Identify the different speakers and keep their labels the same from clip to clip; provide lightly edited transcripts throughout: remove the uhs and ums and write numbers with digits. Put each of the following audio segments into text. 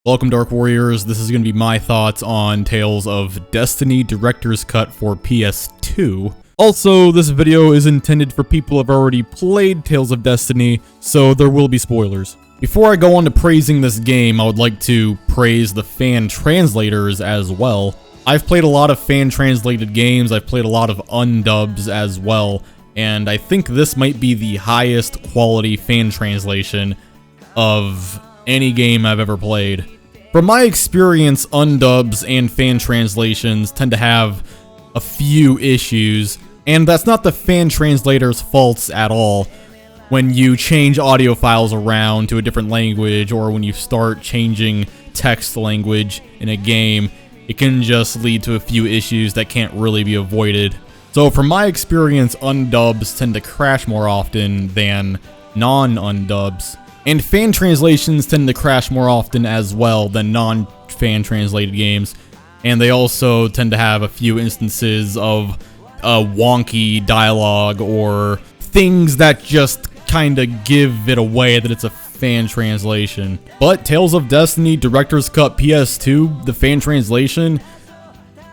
Speaker 1: Welcome, Dark Warriors. This is going to be my thoughts on Tales of Destiny Director's Cut for PS2. Also, this video is intended for people who have already played Tales of Destiny, so there will be spoilers. Before I go on to praising this game, I would like to praise the fan translators as well. I've played a lot of fan-translated games, I've played a lot of undubs as well, and I think this might be the highest quality fan translation of any game I've ever played. From my experience, undubs and fan translations tend to have a few issues, and that's not the fan translator's faults at all. When you change audio files around to a different language, or when you start changing text language in a game, it can just lead to a few issues that can't really be avoided. So from my experience, undubs tend to crash more often than non-undubs. And fan translations tend to crash more often as well than non-fan translated games. And they also tend to have a few instances of wonky dialogue or things that just kind of give it away that it's a fan translation. But Tales of Destiny Director's Cut PS2, the fan translation,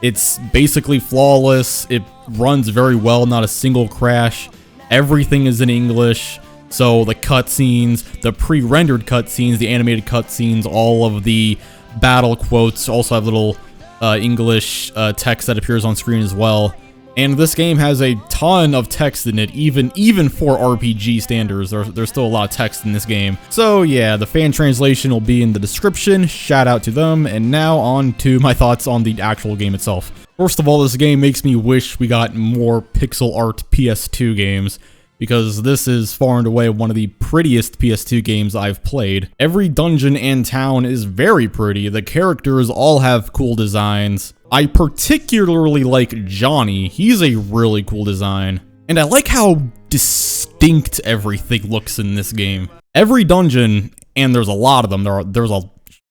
Speaker 1: it's basically flawless. It runs very well, not a single crash. Everything is in English. So the cutscenes, the pre-rendered cutscenes, the animated cutscenes, all of the battle quotes also have little English text that appears on screen as well. And this game has a ton of text in it, even for RPG standards. There's still a lot of text in this game. So yeah, the fan translation will be in the description. Shout out to them. And now on to my thoughts on the actual game itself. First of all, this game makes me wish we got more pixel art PS2 games, because this is far and away one of the prettiest PS2 games I've played. Every dungeon and town is very pretty. The characters all have cool designs. I particularly like Johnny. He's a really cool design. And I like how distinct everything looks in this game. Every dungeon, and there's a lot of them, there's a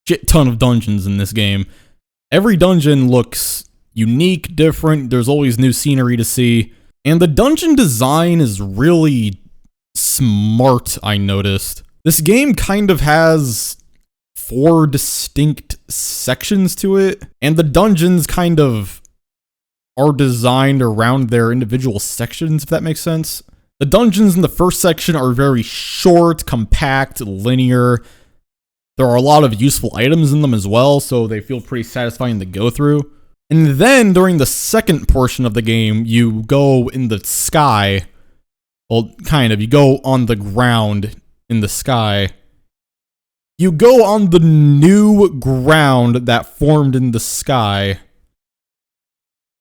Speaker 1: shit ton of dungeons in this game. Every dungeon looks unique, different, there's always new scenery to see. And the dungeon design is really smart, I noticed. This game kind of has 4 distinct sections to it, and the dungeons kind of are designed around their individual sections, if that makes sense. The dungeons in the first section are very short, compact, linear. There are a lot of useful items in them as well, so they feel pretty satisfying to go through. And then, during the second portion of the game, you go in the sky. Well, kind of. You go on the ground in the sky. You go on the new ground that formed in the sky.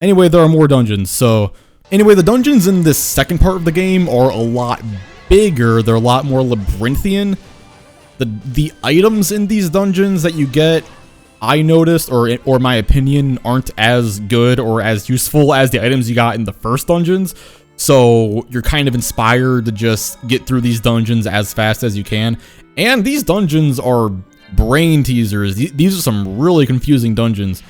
Speaker 1: Anyway, there are more dungeons, so... Anyway, the dungeons in this second part of the game are a lot bigger. They're a lot more labyrinthian. The items in these dungeons that you get, I noticed, or my opinion, aren't as good or as useful as the items you got in the first dungeons. So you're kind of inspired to just get through these dungeons as fast as you can. And these dungeons are brain teasers. These are some really confusing dungeons.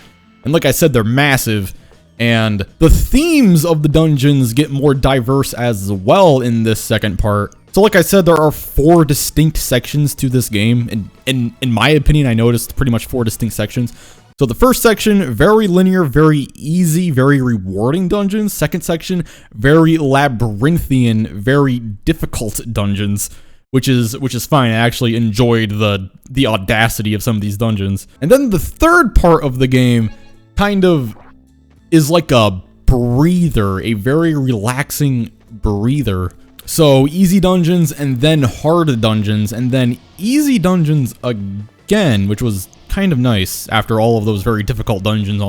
Speaker 1: And like I said, they're massive. And the themes of the dungeons get more diverse as well in this second part. So like I said, there are 4 distinct sections to this game, and in my opinion, I noticed pretty much 4 distinct sections. So the first section, very linear, very easy, very rewarding dungeons. Second section, very labyrinthian, very difficult dungeons, which is fine. I actually enjoyed the audacity of some of these dungeons. And then the third part of the game kind of is like a breather, a very relaxing breather. So, easy dungeons, and then hard dungeons, and then easy dungeons again, which was kind of nice after all of those very difficult dungeons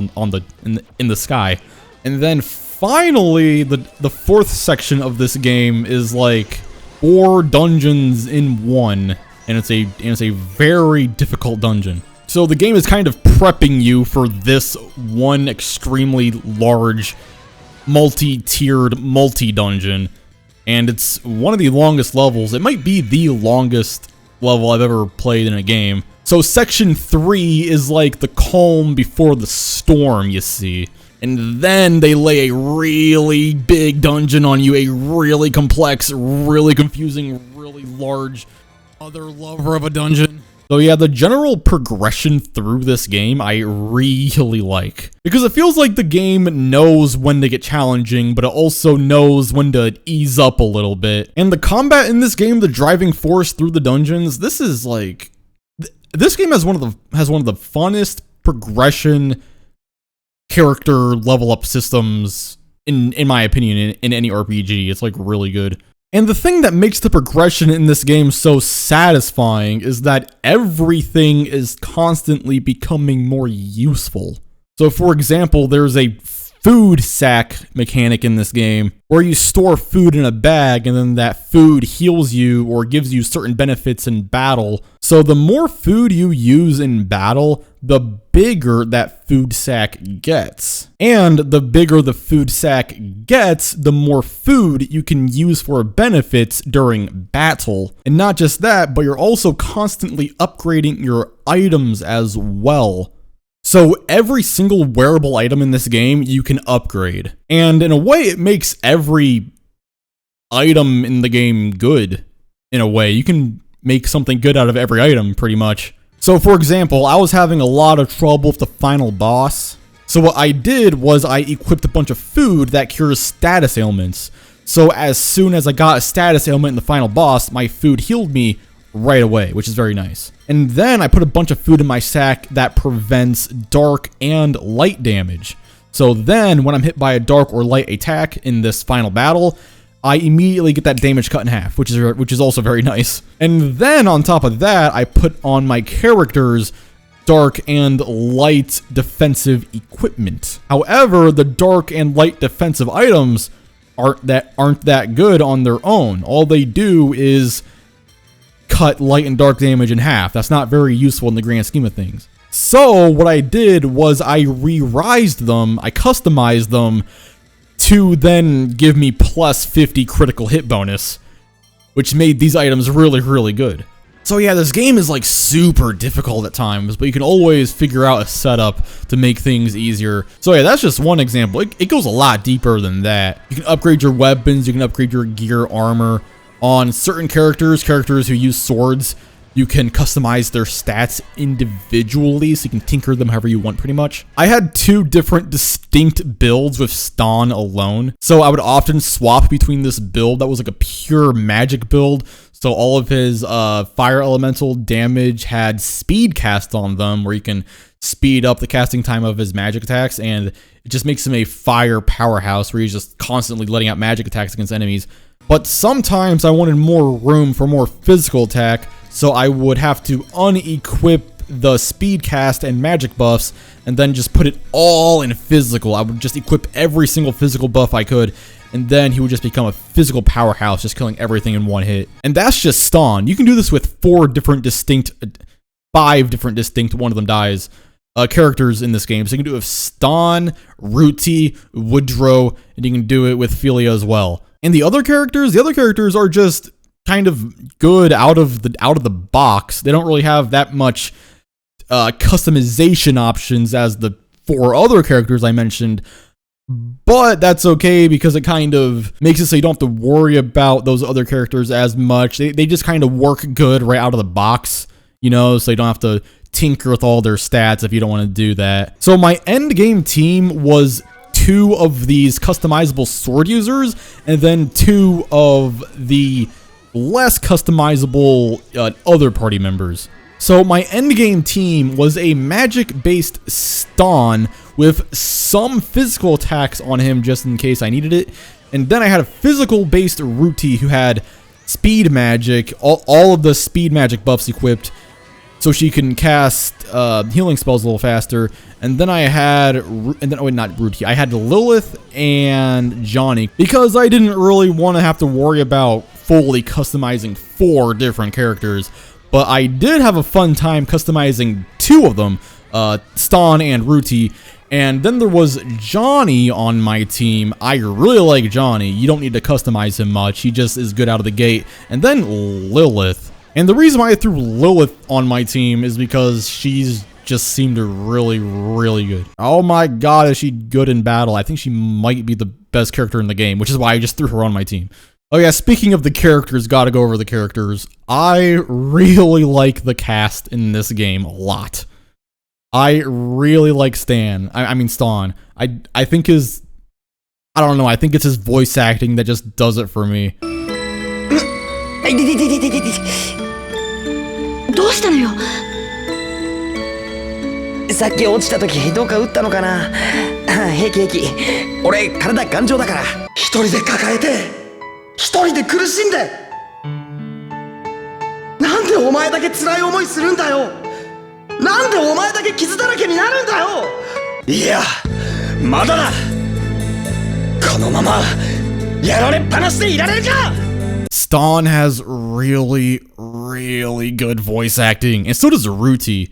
Speaker 1: in the sky. And then finally, the fourth section of this game is like 4 dungeons in one, and it's a very difficult dungeon. So the game is kind of prepping you for this one extremely large, multi-tiered, multi-dungeon. And it's one of the longest levels. It might be the longest level I've ever played in a game. So section 3 is like the calm before the storm, you see. And then they lay a really big dungeon on you, a really complex, really confusing, really large other lover of a dungeon. So yeah, the general progression through this game I really like, because it feels like the game knows when to get challenging, but it also knows when to ease up a little bit. And the combat in this game, the driving force through the dungeons, this is like, this game has one of the funnest progression character level up systems in my opinion in any RPG. It's like really good. And the thing that makes the progression in this game so satisfying is that everything is constantly becoming more useful. So for example, there's a food sack mechanic in this game where you store food in a bag and then that food heals you or gives you certain benefits in battle. So the more food you use in battle, the bigger that food sack gets. And the bigger the food sack gets, the more food you can use for benefits during battle. And not just that, but you're also constantly upgrading your items as well. So every single wearable item in this game you can upgrade. And in a way, it makes every item in the game good. In a way, you can make something good out of every item, pretty much. So for example, I was having a lot of trouble with the final boss. So what I did was I equipped a bunch of food that cures status ailments. So as soon as I got a status ailment in the final boss, my food healed me right away, which is very nice. And then I put a bunch of food in my sack that prevents dark and light damage. So then when I'm hit by a dark or light attack in this final battle, I immediately get that damage cut in half, which is also very nice. And then on top of that, I put on my character's dark and light defensive equipment. However, the dark and light defensive items aren't that good on their own. All they do is cut light and dark damage in half. That's not very useful in the grand scheme of things. So what I did was I re-rised them, I customized them to then give me plus 50 critical hit bonus, which made these items really, really good. So yeah, this game is like super difficult at times, but you can always figure out a setup to make things easier. So yeah, that's just one example. It goes a lot deeper than that. You can upgrade your weapons, you can upgrade your gear, armor. On certain characters who use swords, you can customize their stats individually, so you can tinker them however you want pretty much. I had two different distinct builds with Ston alone, so I would often swap between this build that was like a pure magic build. So all of his fire elemental damage had speed cast on them, where you can speed up the casting time of his magic attacks, and it just makes him a fire powerhouse where he's just constantly letting out magic attacks against enemies. But sometimes I wanted more room for more physical attack, so I would have to unequip the speed cast and magic buffs and then just put it all in physical. I would just equip every single physical buff I could, and then he would just become a physical powerhouse, just killing everything in one hit. And that's just Ston. You can do this with five different distinct, one of them dies, characters in this game. So you can do it with Ston, Ruti, Woodrow, and you can do it with Philia as well. And the other characters are just kind of good out of the box. They don't really have that much customization options as the four other characters I mentioned, but that's okay because it kind of makes it so you don't have to worry about those other characters as much. They just kind of work good right out of the box, you know, so you don't have to tinker with all their stats if you don't want to do that. So my end game team was two of these customizable sword users, and then two of the less customizable other party members. So my endgame team was a magic-based Ston with some physical attacks on him just in case I needed it, and then I had a physical-based Ruti who had speed magic, all of the speed magic buffs equipped, so she can cast healing spells a little faster. And then I had, not Ruti, I had Lilith and Johnny, because I didn't really want to have to worry about fully customizing 4 different characters. But I did have a fun time customizing 2 of them, Ston and Ruti. And then there was Johnny on my team. I really like Johnny. You don't need to customize him much. He just is good out of the gate. And then Lilith. And the reason why I threw Lilith on my team is because she's just seemed really, really good. Oh my god, is she good in battle. I think she might be the best character in the game, which is why I just threw her on my team. Oh yeah, speaking of the characters, gotta go over the characters. I really like the cast in this game a lot. I really like Stan. I mean Stan. I think I don't know, I think it's his voice acting that just does it for me.
Speaker 2: どうしたのよ。さっき落ちた時どうか打ったのかな。平気平気。俺体頑丈だから。一人で抱えて、一人で苦しんで。なんでお前だけ辛い思いするんだよ。なんでお前だけ傷だらけになるんだよ。いや、まだだ。このままやられっぱなしでいられるか。
Speaker 1: Stan has really good voice acting, and so does Ruti.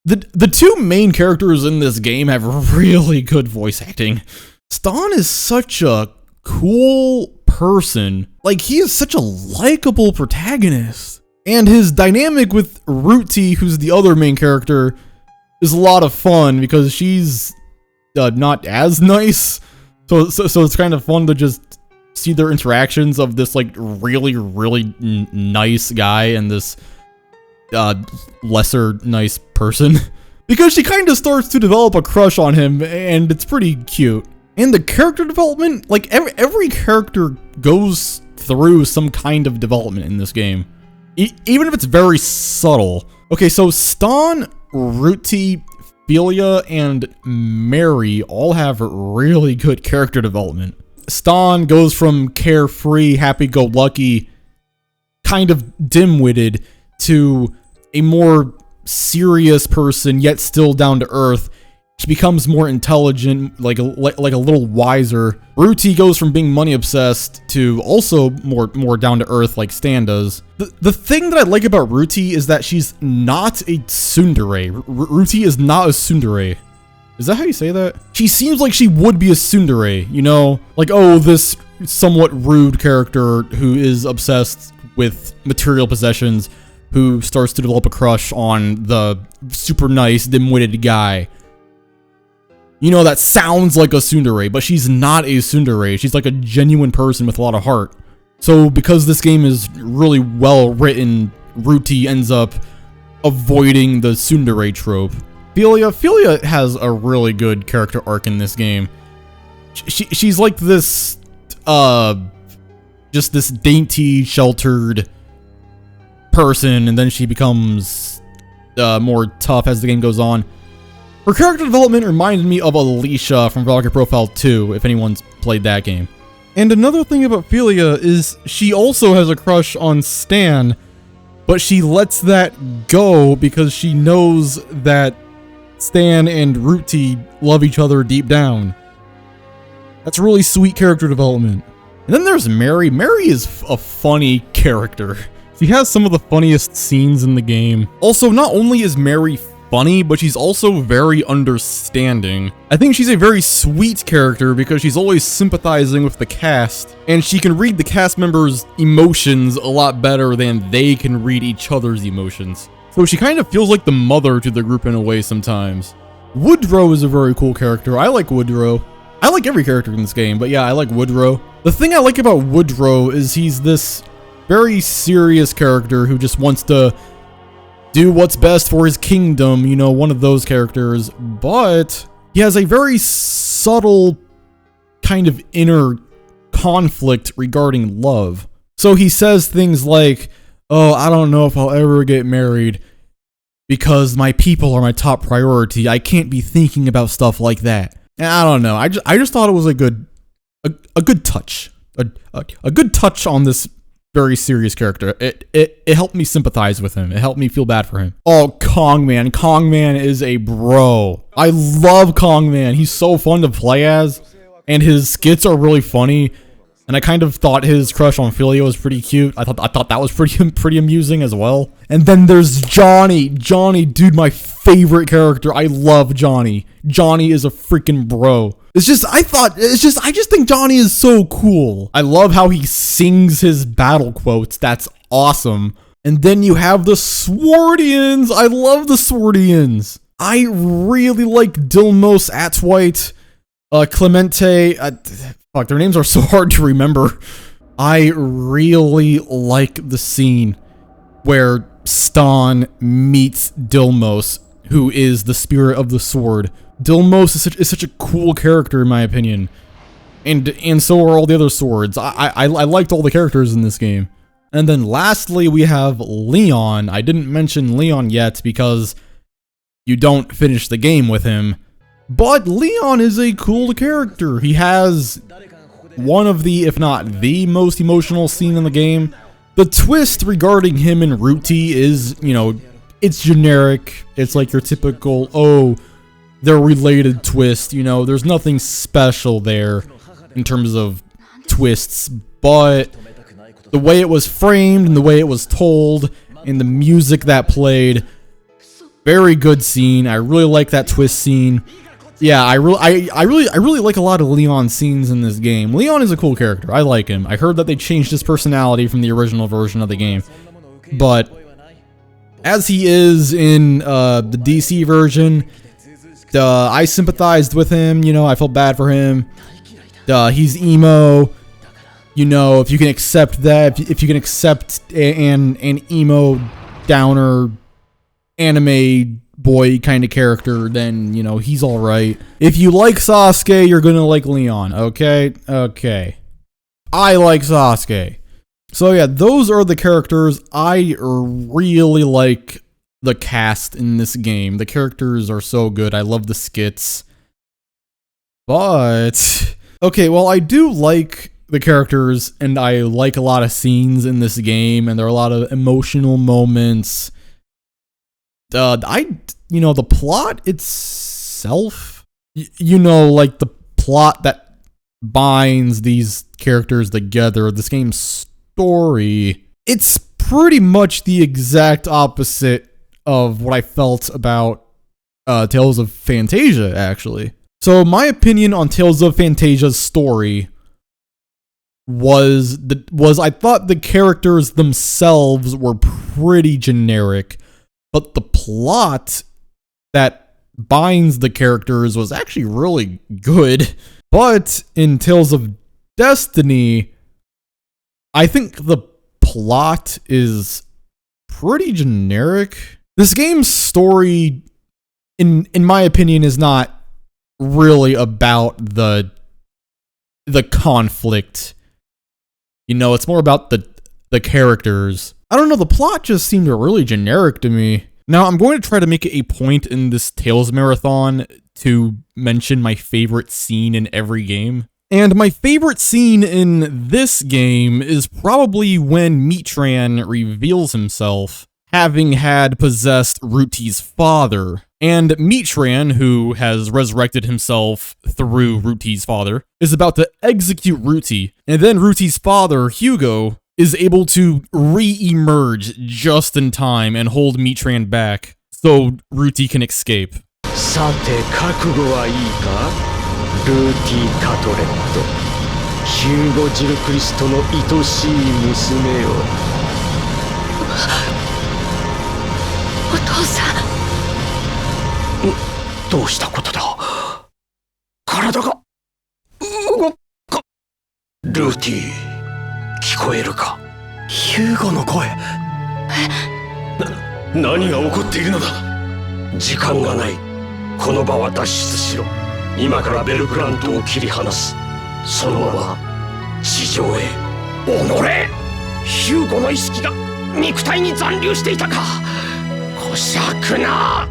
Speaker 1: The two main characters in this game have really good voice acting. Stan is such a cool person. Like, he is such a likable protagonist. And his dynamic with Ruti, who's the other main character, is a lot of fun because she's not as nice. So it's kind of fun to just see their interactions of this like really nice guy and this lesser nice person, because she kind of starts to develop a crush on him, and it's pretty cute. And the character development, like every character goes through some kind of development in this game, even if it's very subtle. Okay, so Stan, Ruti, Philia, and Mary all have really good character development. Stan goes from carefree, happy-go-lucky, kind of dim-witted, to a more serious person, yet still down to earth. She becomes more intelligent, like a little wiser. Ruti goes from being money obsessed to also more down to earth, like Stan does. The thing that I like about Ruti is that she's not a tsundere. Ruti is not a tsundere. Is that how you say that? She seems like she would be a tsundere, you know? Like, oh, this somewhat rude character who is obsessed with material possessions, who starts to develop a crush on the super nice, dim-witted guy. You know, that sounds like a tsundere, but she's not a tsundere. She's like a genuine person with a lot of heart. So because this game is really well written, Ruti ends up avoiding the tsundere trope. Philia has a really good character arc in this game. She's like this, just this dainty, sheltered person, and then she becomes more tough as the game goes on. Her character development reminded me of Alicia from Valkyrie Profile 2, if anyone's played that game. And another thing about Philia is she also has a crush on Stan, but she lets that go because she knows that Stan and Ruti love each other deep down. That's really sweet character development. And then there's Mary. Mary is a funny character. She has some of the funniest scenes in the game. Also, not only is Mary funny, but she's also very understanding. I think she's a very sweet character because she's always sympathizing with the cast, and she can read the cast members' emotions a lot better than they can read each other's emotions. So she kind of feels like the mother to the group in a way sometimes. Woodrow is a very cool character. I like Woodrow. I like every character in this game, but yeah, I like Woodrow. The thing I like about Woodrow is he's this very serious character who just wants to do what's best for his kingdom, you know, one of those characters, but he has a very subtle kind of inner conflict regarding love. So he says things like, oh, I don't know if I'll ever get married because my people are my top priority. I can't be thinking about stuff like that. And I don't know. I just thought it was a good touch. A good touch on this very serious character. It helped me sympathize with him. It helped me feel bad for him. Oh, Kongman. Kongman is a bro. I love Kongman. He's so fun to play as, and his skits are really funny. And I kind of thought his crush on Philia was pretty cute. I thought that was pretty amusing as well. And then there's Johnny. Johnny, dude, my favorite character. I love Johnny. Johnny is a freaking bro. I just think Johnny is so cool. I love how he sings his battle quotes. That's awesome. And then you have the Swordians. I love the Swordians. I really like Dilmos, Atwhite, Clemente. Fuck, their names are so hard to remember. I really like the scene where Ston meets Dilmos, who is the spirit of the sword. Dilmos is such a cool character in my opinion. And so are all the other swords. I liked all the characters in this game. And then lastly, we have Leon. I didn't mention Leon yet because you don't finish the game with him. But Leon is a cool character. He has one of the, if not the most emotional scene in the game. The twist regarding him and Ruti is, you know, it's generic. It's like your typical, oh, they're related twist. You know, there's nothing special there in terms of twists. But the way it was framed and the way it was told and the music that played, very good scene. I really like that twist scene. Yeah, I really like a lot of Leon scenes in this game. Leon is a cool character. I like him. I heard that they changed his personality from the original version of the game. But as he is in the DC version, I sympathized with him, you know, I felt bad for him. He's emo. You know, if you can accept that, if you can accept an emo downer anime boy kind of character, then, you know, he's alright. If you like Sasuke, you're gonna like Leon, okay? Okay. I like Sasuke. So yeah, those are the characters. I really like the cast in this game. The characters are so good. I love the skits. But okay, well, I do like the characters, and I like a lot of scenes in this game, and there are a lot of emotional moments. You know, the plot itself, you know, like the plot that binds these characters together, this game's story, it's pretty much the exact opposite of what I felt about Tales of Phantasia, actually. So my opinion on Tales of Phantasia's story was I thought the characters themselves were pretty generic, but the plot that binds the characters was actually really good. But in Tales of Destiny, I think the plot is pretty generic. This game's story, in my opinion, is not really about the conflict. You know, it's more about the characters. I don't know, the plot just seemed really generic to me. Now, I'm going to try to make it a point in this Tales Marathon to mention my favorite scene in every game. And my favorite scene in this game is probably when Mitran reveals himself, having had possessed Ruti's father. And Mitran, who has resurrected himself through Ruti's father, is about to execute Ruti. And then Ruti's father, Hugo, is able to re-emerge just in time and hold Mitran back so Ruti can escape.
Speaker 2: さて覚悟はいいかルーティ・カトレットヒューゴ・ジルクリストの愛しい娘よ
Speaker 3: お父さん
Speaker 2: どうしたことだ体が動かルーティ聞こえるかヒューゴの声何が起こっているのだ時間がないこの場は脱出しろ今からベルクラントを切り離すそのまま地上へおのれヒューゴの意識が肉体に残留していたかこしゃくな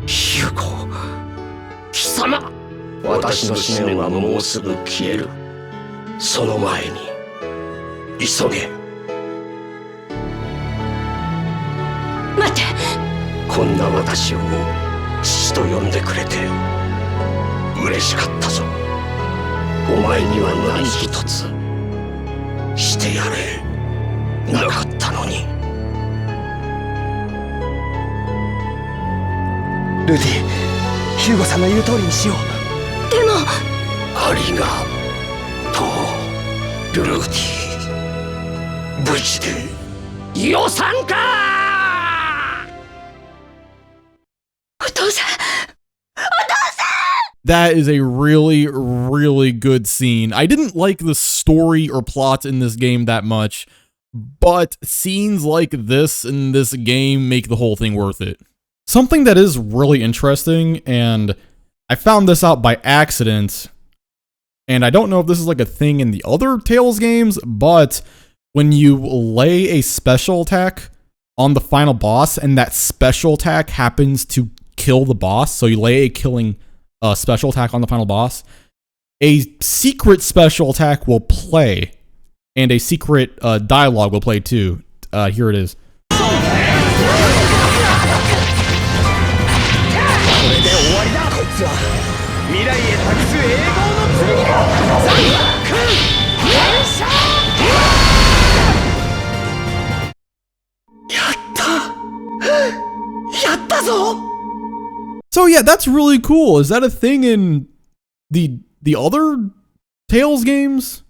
Speaker 2: ヒューゴ貴様私の思念はもうすぐ消えるその前に急げ
Speaker 3: 待て
Speaker 2: こんな私を父と呼んでくれて嬉しかったぞお前には何一つしてやれなかったのにルディヒューゴさんの言う通りにしようでもありがとうルーティ無事で予算か
Speaker 3: お父さん
Speaker 1: That is a really, really good scene. I didn't like the story or plot in this game that much, but scenes like this in this game make the whole thing worth it. Something that is really interesting, and I found this out by accident, and I don't know if this is like a thing in the other Tales games, but when you lay a special attack on the final boss, and that special attack happens to kill the boss, so you lay a killing special attack on the final boss, a secret special attack will play, and a secret dialogue will play too. Here it is. So yeah, that's really cool. Is that a thing in the other Tales games?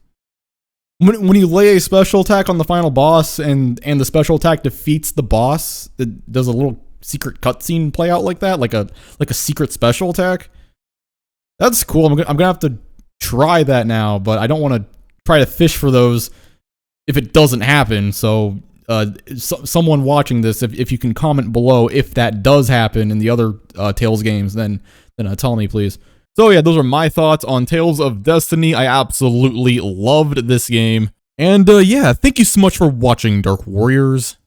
Speaker 1: When you lay a special attack on the final boss and the special attack defeats the boss, it does a little secret cutscene play out like that, like a secret special attack. That's cool. I'm gonna have to try that now, but I don't want to try to fish for those if it doesn't happen. So, someone watching this, if you can comment below if that does happen in the other Tales games, then tell me, please. So yeah, those are my thoughts on Tales of Destiny. I absolutely loved this game. And yeah, thank you so much for watching, Dark Warriors.